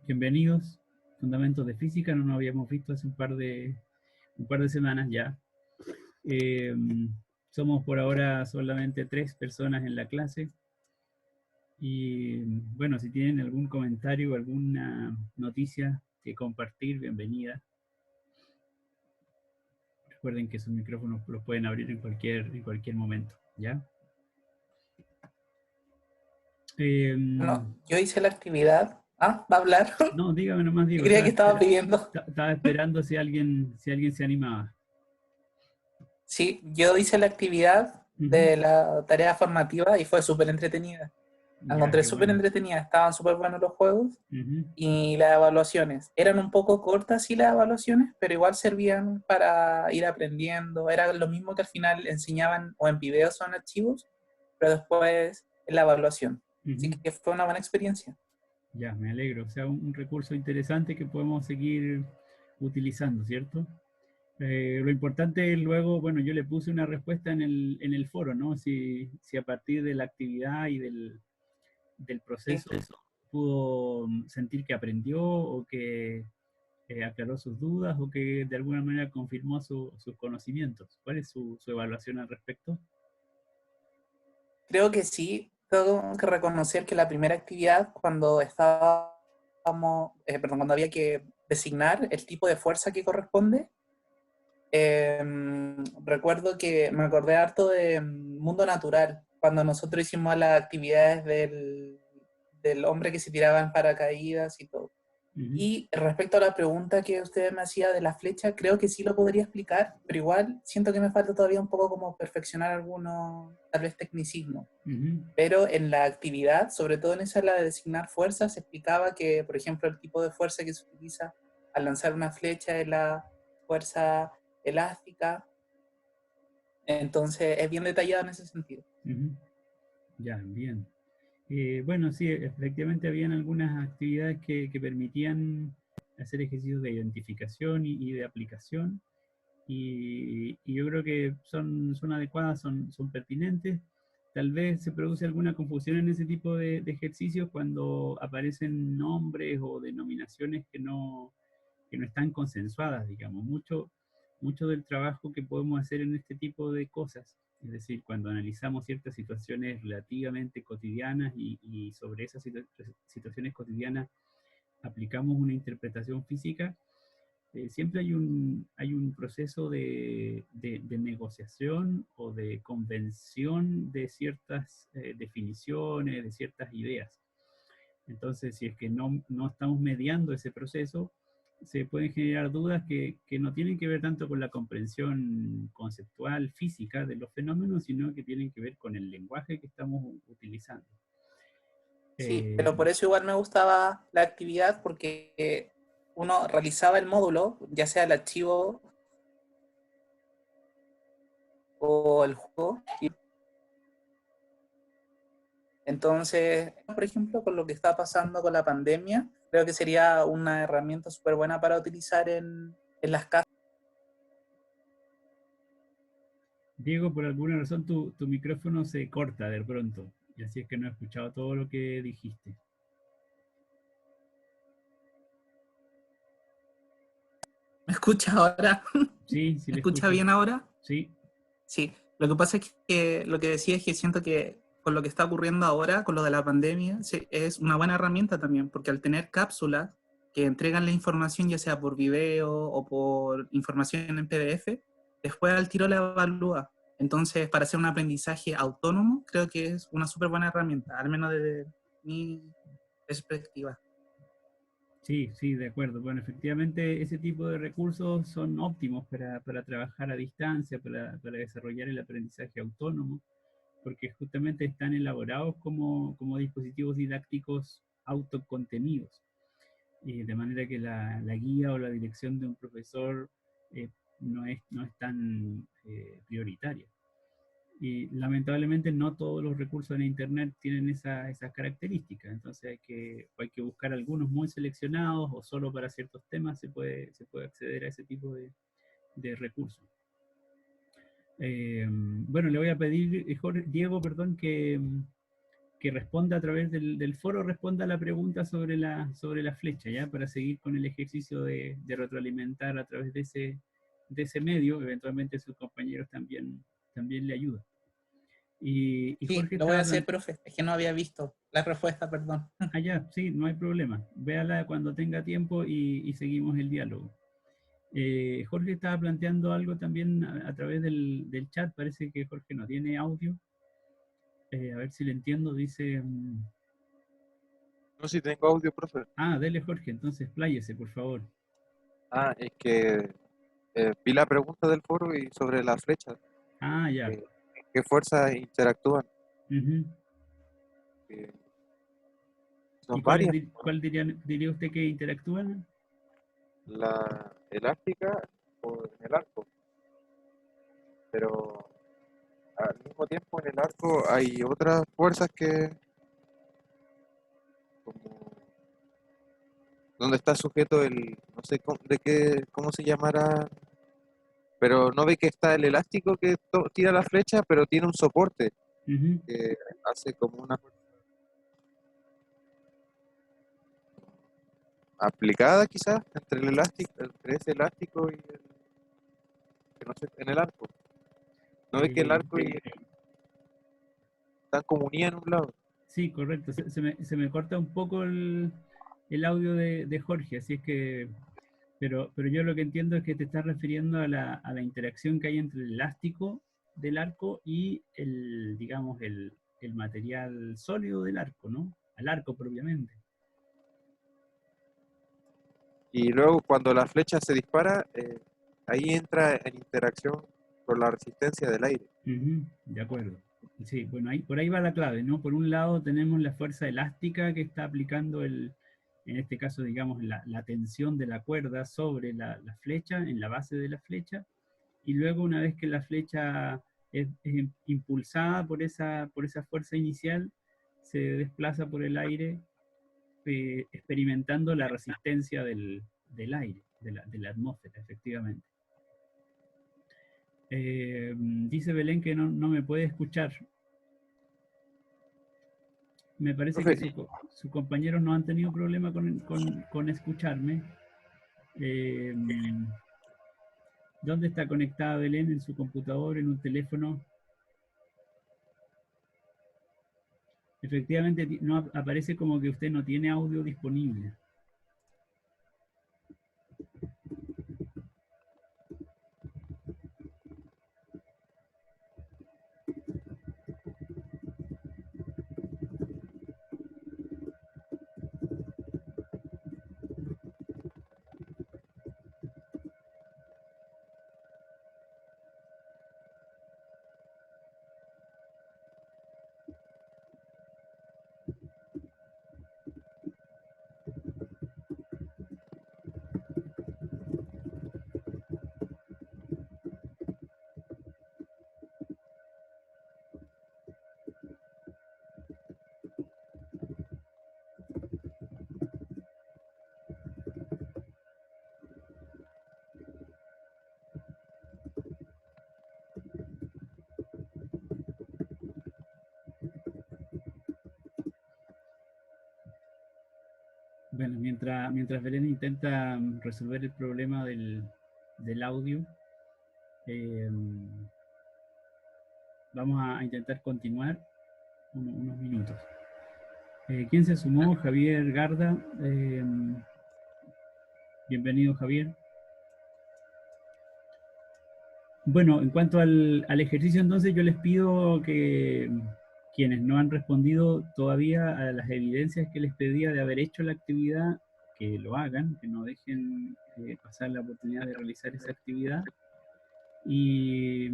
Bienvenidos. Fundamentos de Física, no nos habíamos visto hace un par de semanas ya. Eh, Somos por ahora solamente 3 personas en la clase. Y bueno, si tienen algún comentario o alguna noticia que compartir, bienvenida. Recuerden que sus micrófonos los pueden abrir en cualquier momento, ¿ya? Eh, No, yo hice la actividad. Ah, ¿va a hablar? no, dígame nomás, Yo Diego, creía que estaba pidiendo. estaba esperando si alguien se animaba. Sí, yo hice la actividad Ujú. de la tarea formativa y fue súper entretenida. La Ya, encontré qué súper bueno. entretenida, estaban súper buenos los juegos Ujú. y las evaluaciones. Eran un poco cortas, sí, las evaluaciones, pero igual servían para ir aprendiendo. Era lo mismo que al final enseñaban o en videos o en archivos, pero después en la evaluación. Así Ujú. que fue una buena experiencia. Ya, me alegro. O sea, un recurso interesante que podemos seguir utilizando, ¿cierto? Lo importante es luego, bueno, yo le puse una respuesta en el foro, ¿no? Si a partir de la actividad y del Sí. proceso pudo sentir que aprendió o que aclaró sus dudas o que de alguna manera confirmó sus conocimientos. ¿Cuál es su evaluación al respecto? Creo que sí, tengo que reconocer que la primera actividad, cuando estábamos, perdón, cuando había que designar el tipo de fuerza que corresponde, eh, recuerdo que me acordé harto de Mundo Natural, cuando nosotros hicimos las actividades del hombre que se tiraba en paracaídas y todo. Ujú. Y respecto a la pregunta que usted me hacía de la flecha, creo que sí lo podría explicar, pero igual siento que me falta todavía un poco como perfeccionar algunos, tal vez, tecnicismos. Ujú. Pero en la actividad, sobre todo en esa, la de designar fuerzas, se explicaba que, por ejemplo, el tipo de fuerza que se utiliza al lanzar una flecha es la fuerza elástica. Entonces, es bien detallado en ese sentido. Ujú. Ya, bien. Bueno, sí, efectivamente habían algunas actividades que permitían hacer ejercicios de identificación y de aplicación, y yo creo que son adecuadas, son pertinentes. Tal vez se produce alguna confusión en ese tipo de ejercicios cuando aparecen nombres o denominaciones que no están consensuadas, digamos. Mucho del trabajo que podemos hacer en este tipo de cosas, es decir, cuando analizamos ciertas situaciones relativamente cotidianas y sobre esas situaciones cotidianas aplicamos una interpretación física, siempre hay un proceso de negociación o de convención de ciertas definiciones, de ciertas ideas. Entonces, si es que no estamos mediando ese proceso, se pueden generar dudas que no tienen que ver tanto con la comprensión conceptual, física de los fenómenos, sino que tienen que ver con el lenguaje que estamos utilizando. Sí, Eh, pero por eso igual me gustaba la actividad, porque uno realizaba el módulo, ya sea el archivo o el juego. Y entonces, por ejemplo, con lo que está pasando con la pandemia, creo que sería una herramienta súper buena para utilizar en las casas. Diego, por alguna razón tu micrófono se corta de pronto, y así es que no he escuchado todo lo que dijiste. ¿Me escucha ahora? Sí, sí ¿Me le escucha escucho. bien ahora? Sí. Sí, lo que pasa es que lo que decía es que siento que con lo que está ocurriendo ahora, con lo de la pandemia, sí, es una buena herramienta también, porque al tener cápsulas que entregan la información ya sea por video o por información en PDF, después al tiro la evalúa. Entonces, para hacer un aprendizaje autónomo, creo que es una súper buena herramienta, al menos desde mi perspectiva. Sí, sí, de acuerdo. Bueno, efectivamente ese tipo de recursos son óptimos para trabajar a distancia, para desarrollar el aprendizaje autónomo, porque justamente están elaborados como dispositivos didácticos autocontenidos, y de manera que la guía o la dirección de un profesor eh, no es tan prioritaria. Y lamentablemente no todos los recursos en Internet tienen esas características, entonces hay que buscar algunos muy seleccionados o solo para ciertos temas se puede acceder a ese tipo de recursos. Bueno, le voy a pedir, Diego, perdón, que responda a través del foro, responda a la pregunta sobre la flecha, ¿ya? Para seguir con el ejercicio de retroalimentar a través de ese medio, eventualmente sus compañeros también le ayudan. Y Sí, Jorge lo voy a estaba hacer, planteando, profe. Es que no había visto la respuesta, perdón. ya, sí, no hay problema, véala cuando tenga tiempo y seguimos el diálogo. Jorge estaba planteando algo también a través del chat, parece que Jorge no tiene audio. A ver si le entiendo, dice... No sé si tengo audio, profe. dele Jorge, entonces pláyese, por favor. Es que vi la pregunta del foro y sobre las flechas, Ya. ¿qué fuerzas interactúan? Ujú. Eh, ¿Y son varias, ¿no? cuál diría usted que interactúan? La elástica o en el arco, pero al mismo tiempo en el arco hay otras fuerzas que, como, donde está sujeto el, no sé de qué, cómo se llamará, pero no ve que está el elástico que tira la flecha, pero tiene un soporte Ujú. que hace como una fuerza aplicada quizás entre el elástico, entre ese elástico y el, que no sé, en el arco. No ve que el Eh, arco y están como unidas en un lado. sí, correcto. Se me corta un poco el audio de Jorge, así es que... pero yo lo que entiendo es que te estás refiriendo a la interacción que hay entre el elástico del arco y el, digamos, el material sólido del arco, ¿no? Al arco propiamente. Y luego cuando la flecha se dispara, ahí entra en interacción con la resistencia del aire. Ujú, de acuerdo. Sí, bueno, por ahí va la clave, ¿no? Por un lado tenemos la fuerza elástica que está aplicando en este caso, digamos, la tensión de la cuerda sobre la flecha, en la base de la flecha, y luego una vez que la flecha es impulsada por esa fuerza inicial, se desplaza por el aire, experimentando la resistencia del aire, de la atmósfera, efectivamente. Dice Belén que no me puede escuchar. Me parece que Profe, sus compañeros no han tenido problema con escucharme. Eh, ¿Dónde está conectada Belén? ¿En su computador? ¿En un teléfono? Efectivamente, no aparece como que usted no tiene audio disponible. Bueno, mientras Belén intenta resolver el problema del audio, eh, vamos a intentar continuar unos minutos. ¿Quién se sumó? Javier Garda. Bienvenido, Javier. Bueno, en cuanto al ejercicio, entonces yo les pido que quienes no han respondido todavía a las evidencias que les pedía de haber hecho la actividad, que lo hagan, que no dejen pasar la oportunidad de realizar esa actividad y,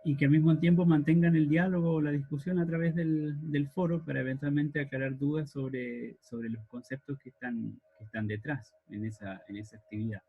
y que al mismo tiempo mantengan el diálogo o la discusión a través del foro para eventualmente aclarar dudas sobre los conceptos que están detrás en esa actividad.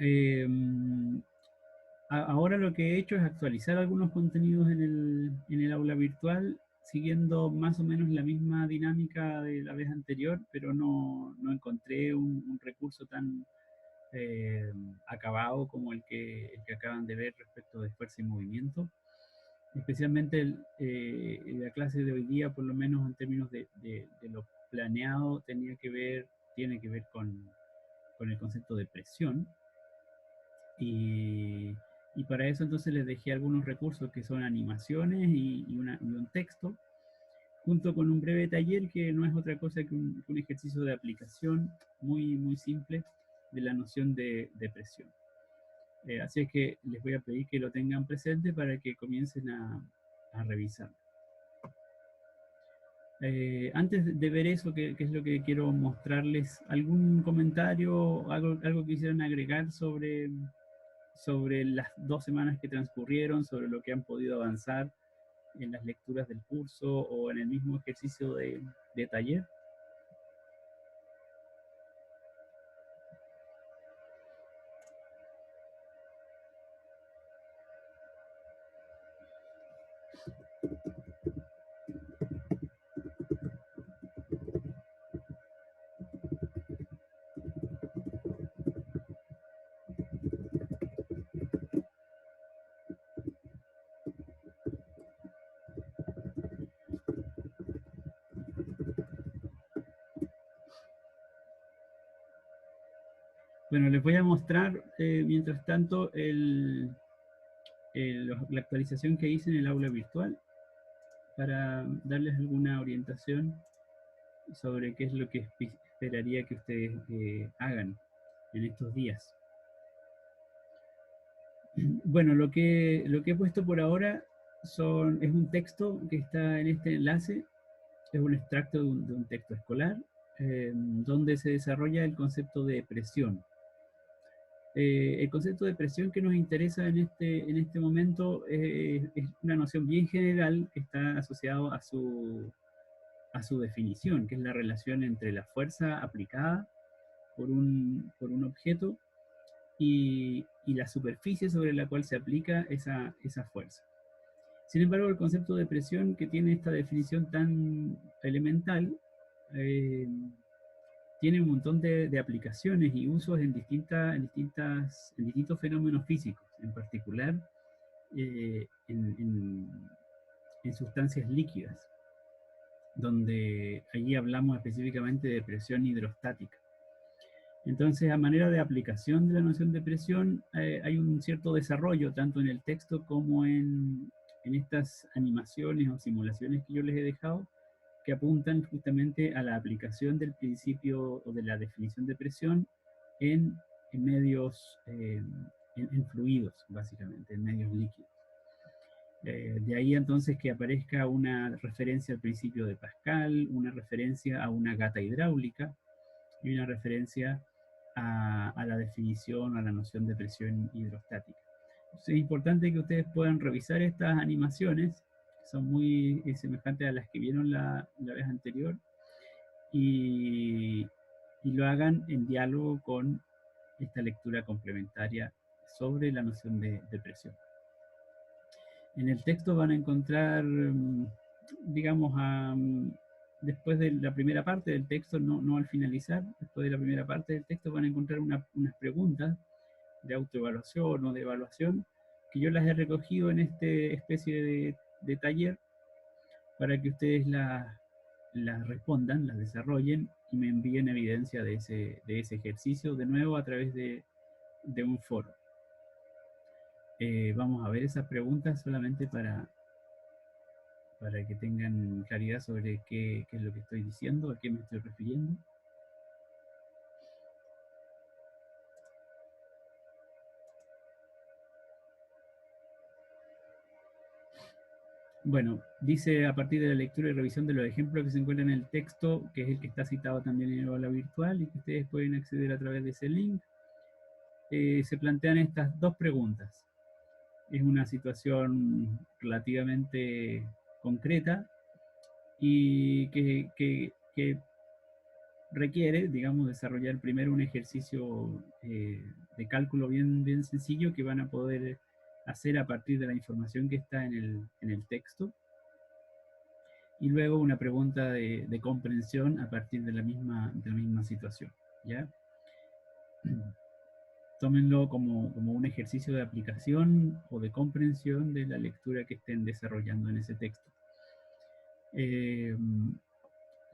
Eh, Ahora lo que he hecho es actualizar algunos contenidos en el aula virtual, siguiendo más o menos la misma dinámica de la vez anterior, pero no encontré un recurso tan acabado como el que acaban de ver respecto de fuerza y movimiento. especialmente la clase de hoy día, por lo menos en términos de lo planeado, tiene que ver con el concepto de presión. Y para eso entonces les dejé algunos recursos que son animaciones y un texto, junto con un breve taller que no es otra cosa que un ejercicio de aplicación muy simple de la noción de presión. Así es que les voy a pedir que lo tengan presente para que comiencen a revisar. Antes de ver eso, que es lo que quiero mostrarles, ¿algún comentario, algo que quisieran agregar sobre las 2 semanas que transcurrieron, sobre lo que han podido avanzar en las lecturas del curso o en el mismo ejercicio de taller? Bueno, les voy a mostrar, mientras tanto, la actualización que hice en el aula virtual para darles alguna orientación sobre qué es lo que esperaría que ustedes hagan en estos días. Bueno, lo que he puesto por ahora es un texto que está en este enlace, es un extracto de un texto escolar, donde se desarrolla el concepto de presión. El concepto de presión que nos interesa en este momento es una noción bien general que está asociado a su definición, que es la relación entre la fuerza aplicada por un objeto y la superficie sobre la cual se aplica esa fuerza. Sin embargo, el concepto de presión, que tiene esta definición tan elemental, tiene un montón de aplicaciones y usos en distintos fenómenos físicos, en particular en sustancias líquidas, donde allí hablamos específicamente de presión hidrostática. Entonces, a manera de aplicación de la noción de presión, hay un cierto desarrollo, tanto en el texto como en estas animaciones o simulaciones que yo les he dejado, que apuntan justamente a la aplicación del principio o de la definición de presión en medios, en fluidos, básicamente, en medios líquidos. De ahí entonces que aparezca una referencia al principio de Pascal, una referencia a una gata hidráulica y una referencia a la definición, a la noción de presión hidrostática. Entonces, es importante que ustedes puedan revisar estas animaciones, que son muy semejantes a las que vieron la vez anterior, y lo hagan en diálogo con esta lectura complementaria sobre la noción de presión. En el texto van a encontrar, digamos, después de la primera parte del texto, no al finalizar, después de la primera parte del texto van a encontrar unas preguntas de autoevaluación o de evaluación que yo las he recogido en esta especie de taller para que ustedes las respondan, las desarrollen y me envíen evidencia de ese ejercicio de nuevo a través de un foro. Vamos a ver esas preguntas solamente para que tengan claridad sobre qué es lo que estoy diciendo, a qué me estoy refiriendo. Bueno, dice a partir de la lectura y revisión de los ejemplos que se encuentran en el texto, que es el que está citado también en el aula virtual y que ustedes pueden acceder a través de ese link, se plantean estas 2 preguntas. Es una situación relativamente concreta y que requiere, digamos, desarrollar primero un ejercicio de cálculo bien sencillo que van a poder hacer a partir de la información que está en el texto, y luego una pregunta de comprensión a partir de la misma situación, ¿ya? tómenlo como un ejercicio de aplicación o de comprensión de la lectura que estén desarrollando en ese texto.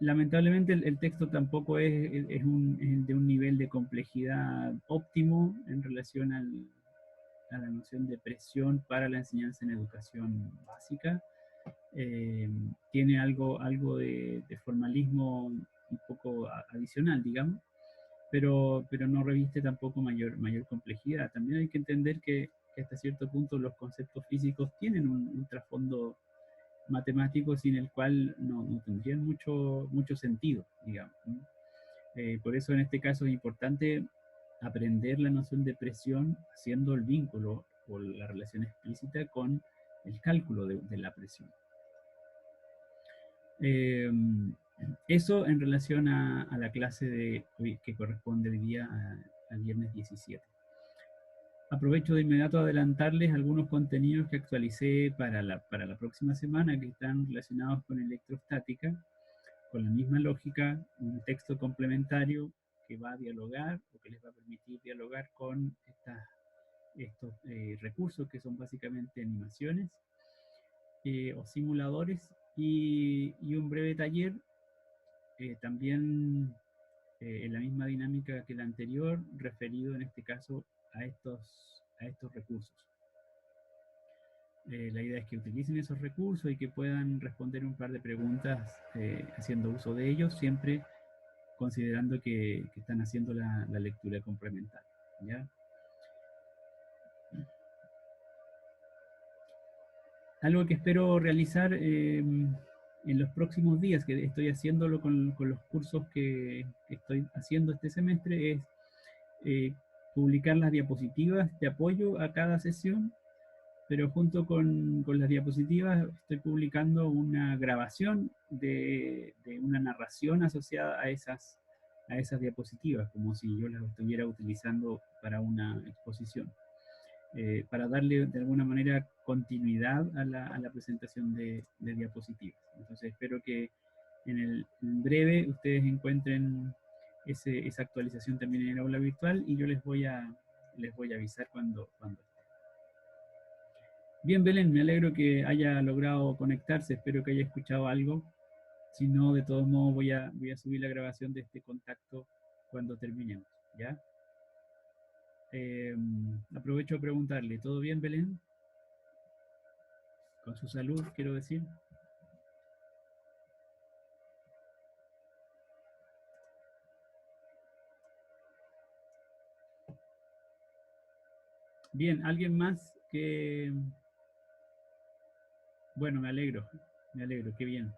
Lamentablemente el texto tampoco es de un nivel de complejidad óptimo en relación a la noción de presión para la enseñanza en educación básica. Tiene algo de formalismo un poco adicional, digamos, pero no reviste tampoco mayor complejidad. También hay que entender que hasta cierto punto los conceptos físicos tienen un trasfondo matemático sin el cual no tendrían mucho sentido, digamos. Por eso en este caso es importante aprender la noción de presión haciendo el vínculo o la relación explícita con el cálculo de la presión. Eso en relación a la clase de hoy, que corresponde hoy día al viernes 17. Aprovecho de inmediato a adelantarles algunos contenidos que actualicé para la próxima semana que están relacionados con electrostática, con la misma lógica, un texto complementario que va a dialogar o que les va a permitir dialogar con estos recursos que son básicamente animaciones o simuladores y un breve taller también en la misma dinámica que la anterior, referido en este caso a estos recursos. La idea es que utilicen esos recursos y que puedan responder un par de preguntas haciendo uso de ellos, siempre considerando que están haciendo la lectura complementaria, ¿ya? Algo que espero realizar en los próximos días, que estoy haciéndolo con los cursos que estoy haciendo este semestre, es publicar las diapositivas de apoyo a cada sesión, pero junto con las diapositivas estoy publicando una grabación de una narración asociada a esas diapositivas, como si yo las estuviera utilizando para una exposición. Para darle de alguna manera continuidad a la presentación de diapositivas. Entonces espero que en breve ustedes encuentren esa actualización también en el aula virtual y yo les voy a avisar cuando esté. Bien, Belén, me alegro que haya logrado conectarse, espero que haya escuchado algo. Si no, de todos modos voy a subir la grabación de este contacto cuando terminemos, ¿ya? Aprovecho a preguntarle, ¿todo bien, Belén? Con su salud, quiero decir. Bien, ¿alguien más que...? Bueno, me alegro, qué bien.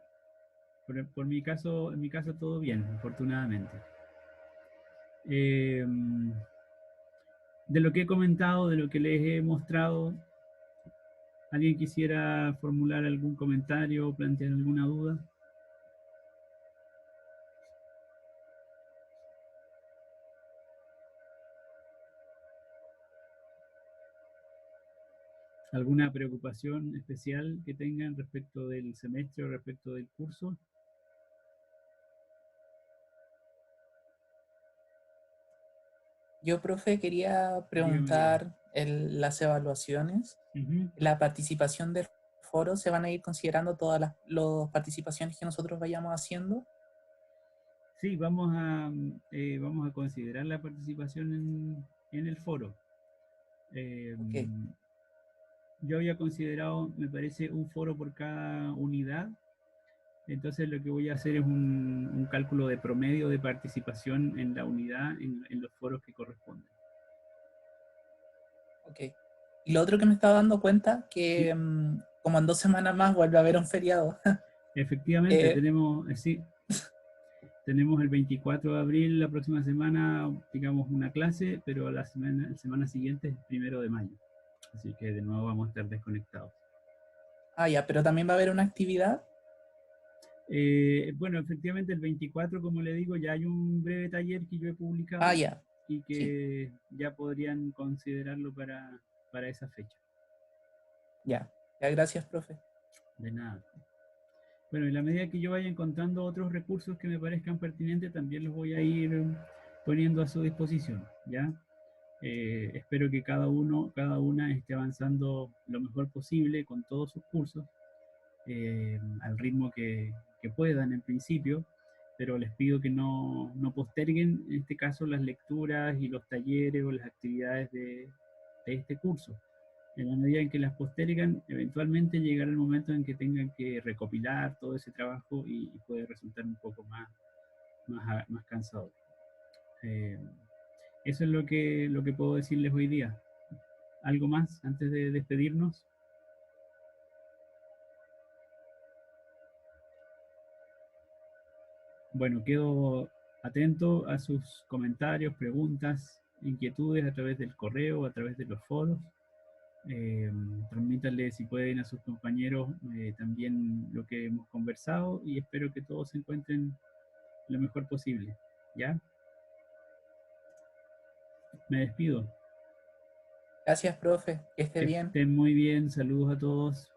En mi caso todo bien, afortunadamente. De lo que he comentado, de lo que les he mostrado, ¿alguien quisiera formular algún comentario o plantear alguna duda? ¿Alguna preocupación especial que tengan respecto del semestre o respecto del curso? Yo, profe, quería Dígame. preguntar las evaluaciones, la participación del foro, ¿se van a ir considerando todas las participaciones que nosotros vayamos haciendo? Sí, vamos a considerar la participación en el foro. Okay. Yo había considerado, me parece, un foro por cada unidad. Entonces lo que voy a hacer es un cálculo de promedio de participación en la unidad, en los foros que corresponden. Ok. Y lo otro que me estaba dando cuenta, ¿Sí? que como en 2 semanas más vuelve a haber un feriado. Efectivamente, tenemos el 24 de abril, la próxima semana, digamos, una clase, pero la semana siguiente es el 1 de mayo. Así que de nuevo vamos a estar desconectados. Ah, ya, pero también va a haber una actividad. Bueno, efectivamente el 24, como le digo, ya hay un breve taller que yo he publicado y que ya podrían considerarlo para esa fecha. Ya, gracias, profe. De nada. Bueno, en la medida que yo vaya encontrando otros recursos que me parezcan pertinentes, también los voy a ir poniendo a su disposición, ¿ya? Espero que cada una esté avanzando lo mejor posible con todos sus cursos, al ritmo que puedan en principio, pero les pido que no posterguen en este caso las lecturas y los talleres o las actividades de este curso. En la medida en que las postergan, eventualmente llegará el momento en que tengan que recopilar todo ese trabajo y puede resultar un poco más cansador. Eso es lo que puedo decirles hoy día. ¿Algo más antes de despedirnos? Bueno, quedo atento a sus comentarios, preguntas, inquietudes a través del correo, a través de los foros. Transmítanle si pueden a sus compañeros también lo que hemos conversado y espero que todos se encuentren lo mejor posible. ¿Ya? Me despido. Gracias, profe. Que esté Que bien. estén muy bien. Saludos a todos.